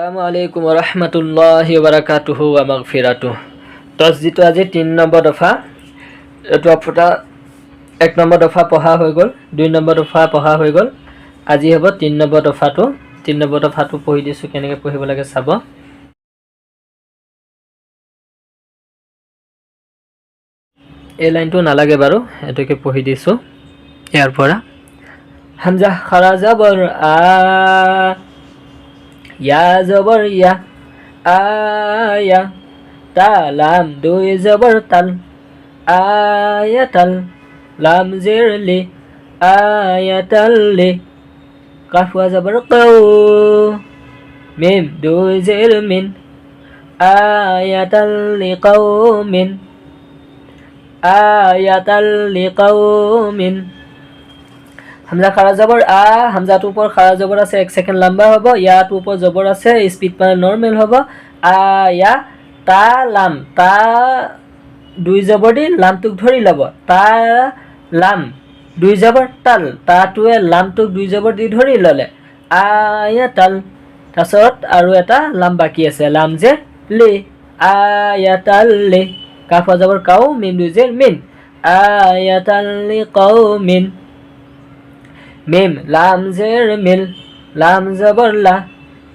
আসসালামু আলাইকুম ওরহমতুল্লাহি ওবারাকাতুহু ওয়া মাগফিরাতুহ। যিটো আজি 3 নম্বৰ দফা, এইটো আপোনাৰ 1 নম্বৰ দফা পঢ়া হৈ গ'ল, 2 নম্বৰ দফা পঢ়া হৈ গ'ল। আজি হ'ব 3 নম্বৰ দফাটো। 3 নম্বৰ দফাটো পঢ়ি দিছোঁ, কেনেকৈ পঢ়িব লাগে চাব। এই লাইনটো নালাগে বাৰু, এটোকে পঢ়ি দিছোঁ ইয়াৰ পৰা। হামজা খাৰা জবৰ আ, ইয়া জবৰ ইয়া, আয়া, তা লাম দুই জবর তাল, আয়াতাল, লাম জের লে, আয়াতাল লে, কাফ ওয়া জবর কাউ, মিম দুই জের মিন, আয়াতাল লিকাউমিন, আয়াতাল লিকাউমিন। হামজা খাৰা জবর আ, হামজাটোৰ ওপৰ খাৰা জবর আছে, 1 সেকেন্ড লম্বা হ'ব। ইয়াটোৰ ওপৰ জবর আছে, স্পিড মানে নর্মাল হ'ব। আয়া তা লাম, তা দুই জবর দি লামটোক ধৰি ল'ব। তা লাম দুই জবর তাল, তাটোৱে লামটোক দুই জবর দি ধৰি ল'লে। আয়াতাল, তাৰপিছত আৰু এটা লাম বাকী আছে, লাম যে লে, আয়াতাল লে, কাফ জবর কাউ, মিম দুই জেৰ মিন, আয়াতাল লিকাউমিন। মিম লাম জেৰ মিল, লাম জবর লা,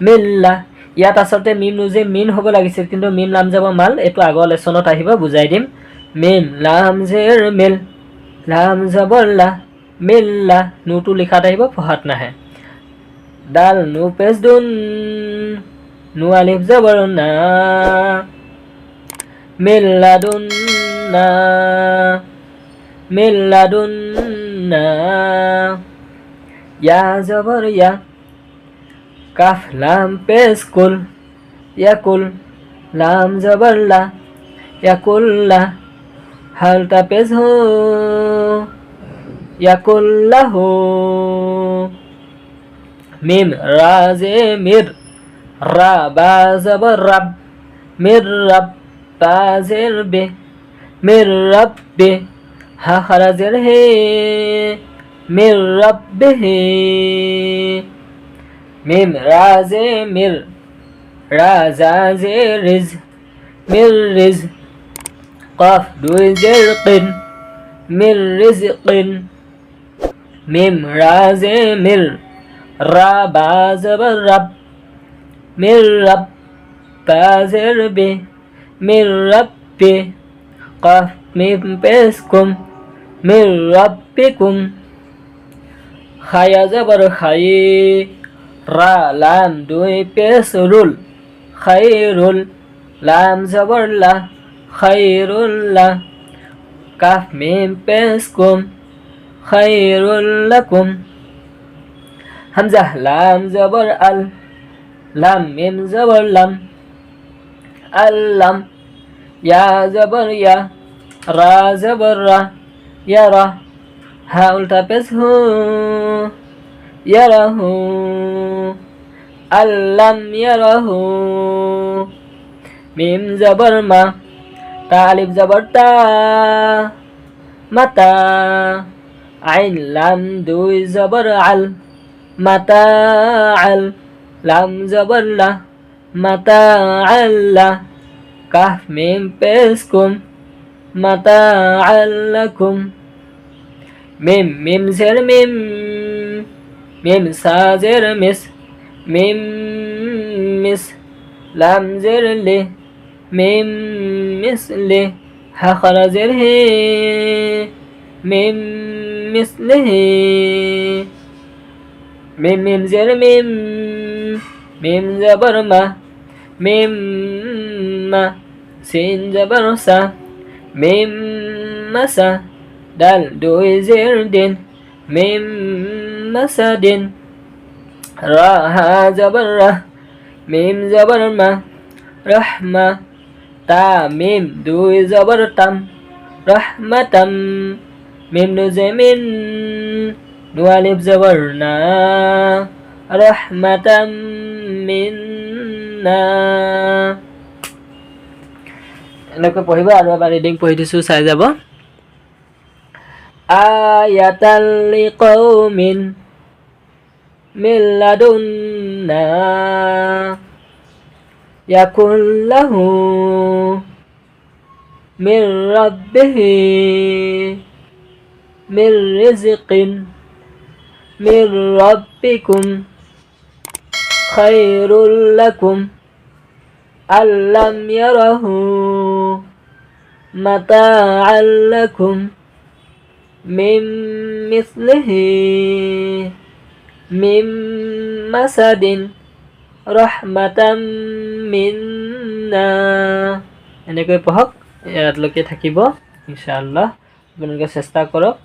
মিল্লা। ইয়াত আচলতে মিম নুজে মিন হ'ব লাগিছিল, কিন্তু মিম লাম যাব মাল। এইটো আগৰ লেচনত আহিব, বুজাই দিম। মিম লাম জেৰ মিল, লাম জবর লা, মিল্লা। নুটো লিখাত আহিব, পঢ়াত নাহে। ডাল নু পেজ দুন, নু আলিফ জবর না, মিল্লাদুন না, মিল্লাদুন না। ইয়া জবর ইয়া, কাফ লাম পেশ কুল, ইয়াকুল, লাম জবর লা, ইয়াকুল্লা, হালতা পেশ হো, ইয়াকুল্লাহু। মিম রা জে মির, রা বা জবর রাব, মির রাব, বা জের বে, মির রাব্বে, হা খারা জের হে, মির রাব্বিহি। মিম রা জে মির, রা জা জে রিজ, মির রিজ, কাফ দুই জের কিন, মির রিজকিন। মিম রা জে মির, রা বা জবর রাব, মির রাব, বা জের বে, মির রাব্বে, কাফ মিম পেশ কুম, মির রাব্বিকুম। খায়া জবর খাই, রা লাম দুই পেশ রুল, খাইরুল, লাম জবর লা, খাইরুল্লাহ, কাফ মিম পেশ কুম, খাইরুল্লাকুম। হামজা লাম জবর আল, লাম মিম জবর লাম, আল্লাম। ইয়া জবর ইয়া, রা জবর রা, ইয়ারা, হা উল্টা পেশ হু, ইয়ারাহু, আল্লাম ইয়ারাহু। মিম জবর মা, তা আলিফ জবর তা, মাতা। আইন লাম দুই জবর আল, মাতা আল, লাম জবর লা, মাতা আল্লা, কাফ মিম পেশ কুম, মাতা আল্লাকুম। মিম মিম জের মিম, মিম সা জের মিস, মিম মিস, লাম জের লে, মিম মিসলে, হা খারা জের হে, মিম মিসলেহে। মিম মিম জের মিম, মিম জবর মা, মিম মা, সিন জবর সা, মিম মাসা। ডাল দুই জের দিন, মিম মাসাদিন। রা হা জবর রাহ, মিম জবর মা, রহমা। তা মিম দুই জবর তাম, রহমাতাম। মিম নুজে মিন, নু আলিফ জবর না, রহমাতাম মিন্না। এনেকৈ পঢ়িব। আৰু এবাৰ ৰিডিং পঢ়ি দিছোঁ, চাই যাব। আয়াতাল লিকাউমিন মিন লাদুন্না, يكن له من ربه من رزق من ربكم خير لكم ألم يره متاعا لكم من مثله من مسد رحمة منا এনেকৈ পঢ়ক ইয়ালৈকে থাকিব ইনশাআল্লাহ আপোনালোকে চেষ্টা কৰক